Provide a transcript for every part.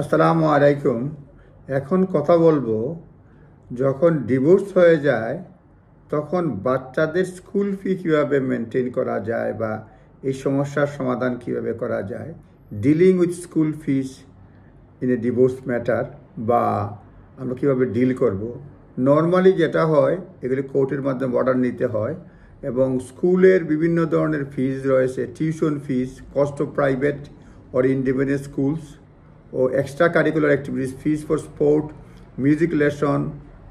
আসসালামু আলাইকুম। এখন কথা বলবো, যখন ডিভোর্স হয়ে যায় তখন বাচ্চাদের স্কুল ফি কীভাবে মেনটেন করা যায় বা এই সমস্যার সমাধান কিভাবে করা যায়, dealing with school fees in a divorce matter, বা আমরা কীভাবে ডিল করব। নর্মালি যেটা হয়, এগুলি কোর্টের মাধ্যমে অর্ডার নিতে হয় এবং স্কুলের বিভিন্ন ধরনের ফিজ রয়েছে, tuition fees, cost of private or independent schools or extracurricular activities, fees for sport, music lesson,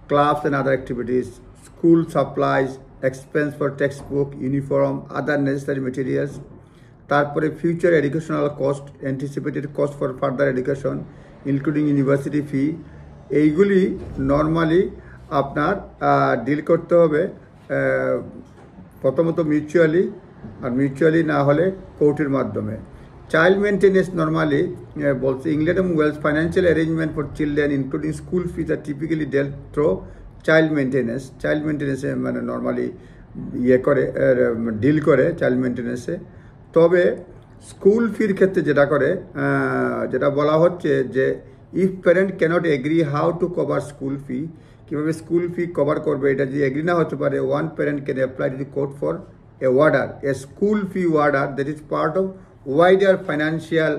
clubs and other activities, school supplies, expense for textbook, uniform, other necessary materials. তারপরে future educational cost, anticipated cost for further education, including university fee, এইগুলি normally আপনার deal করতে হবে প্রথমত mutually, আর mutually না হলে কোর্টের মাধ্যমে। Child maintenance normally, both England and Wales financial arrangement for children, including school fees, are typically dealt through child maintenance. Child maintenance মানে normally করে ডিল করে চাইল্ড মেনটেন্যান্সে। তবে স্কুল ফির ক্ষেত্রে যেটা বলা হচ্ছে যে if parent cannot agree how to cover school fee, কীভাবে স্কুল ফি কভার করবে, এটা যদি এগ্রি না হতে পারে, one parent can apply to the court for a order, a school fee order that is part of wider financial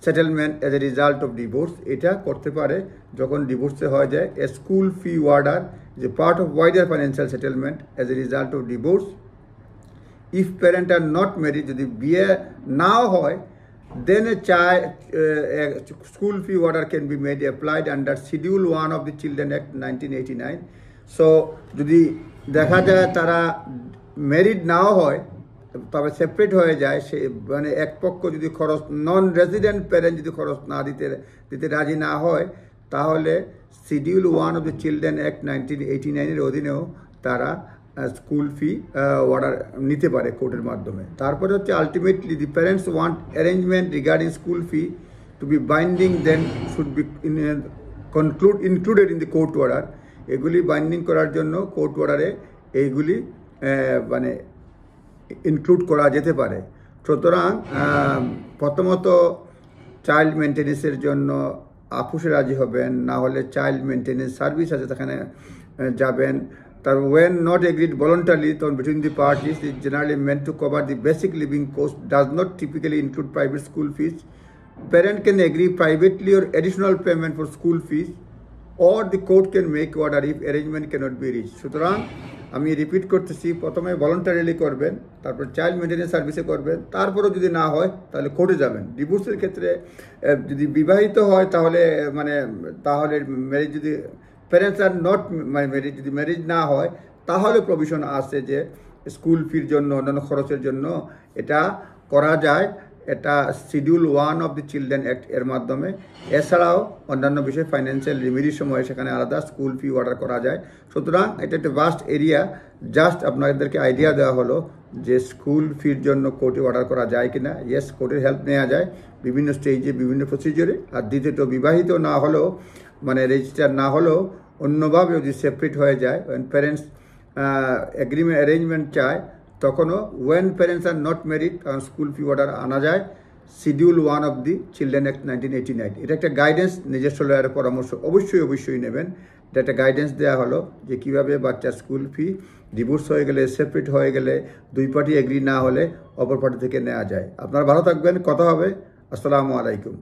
settlement as a result of divorce. এটা করতে পারে যখন ডিভোর্সে হয়ে যায়। a school fee order is a part of wider financial settlement as a result of divorce. if parents are not married, যদি বিয়ে নাও হয়, then a school fee order can be made applied under Schedule 1 of the Children Act 1989. so যদি দেখা যায় তারা married নাও হয়, তবে separate হয়ে যায়, সে মানে এক পক্ষ যদি খরচ, নন রেসিডেন্ট প্যারেন্ট যদি খরচ না দিতে রাজি না হয়, তাহলে schedule 1 of the children act 1989 অধীনেও তারা স্কুল ফি অর্ডার নিতে পারে কোর্টের মাধ্যমে। তারপরে হচ্ছে ultimately the parents want arrangement regarding school fee to be binding, then should be included in the court order. এগুলি বাইন্ডিং করার জন্য কোর্ট অর্ডারে এইগুলি মানে ইনক্লুড করা যেতে পারে। সুতরাং প্রথমত চাইল্ড মেনটেন্যান্সের জন্য আপুসে রাজি হবেন, না হলে চাইল্ড মেনটেন্যান্স সার্ভিস আছে সেখানে যাবেন। তার ওয়েন নট এগ্রিড ভলান্টারলি, তখন between the parties is generally meant to cover the basic living cost, does not typically include private school fees. Parent can agree privately or additional payment for school fees, or the court can make order if arrangement cannot be reached. সুতরাং আমি repeat করতেছি, প্রথমে voluntarily করবেন, তারপর child maintenance সার্ভিসে করবেন, তারপরও যদি না হয় তাহলে কোর্টে যাবেন। ডিভোর্সের ক্ষেত্রে যদি বিবাহিত হয় তাহলে ম্যারেজ, যদি প্যারেন্টস আর নট ম্যারিজ, যদি ম্যারেজ না হয় তাহলে প্রভিশন আছে যে স্কুল ফির জন্য, অন্যান্য খরচের জন্য এটা করা যায়। এটা schedule 1 of the children act এর মাধ্যমে। এছাড়াও অন্যান্য বিষয় ফাইন্যান্সিয়াল রেমিডির সময় সেখানে আলাদা স্কুল ফি অর্ডার করা যায়। সুতরাং এটা একটা ভাস্ট এরিয়া। জাস্ট আপনাদেরকে আইডিয়া দেওয়া হলো যে স্কুল ফির জন্য কোর্টে অর্ডার করা যায় কিনা। ইয়েস, কোর্টের হেল্প নেওয়া যায় বিভিন্ন স্টেজে, বিভিন্ন প্রসিজিওরে। আর দ্বিতীয়ত বিবাহিত না হলেও, মানে রেজিস্টার না হলেও, অন্যভাবে যদি সেপারেট হয়ে যায়, প্যারেন্টস অ্যারেঞ্জমেন্ট চায়, তখনও when parents are not married, কারণ স্কুল ফি অর্ডার আনা যায় schedule 1 of the children act 1989। এটা একটা গাইডেন্স, নিজস্ব লয়ারের পরামর্শ অবশ্যই নেবেন। এটা একটা গাইডেন্স দেওয়া হলো যে কীভাবে বাচ্চার স্কুল ফি ডিভোর্স হয়ে গেলে, সেপারেট হয়ে গেলে, দুই পার্টি এগ্রি না হলে অপর পার্টি থেকে নেওয়া যায়। আপনারা ভালো থাকবেন, কথা হবে। আসসালামু আলাইকুম।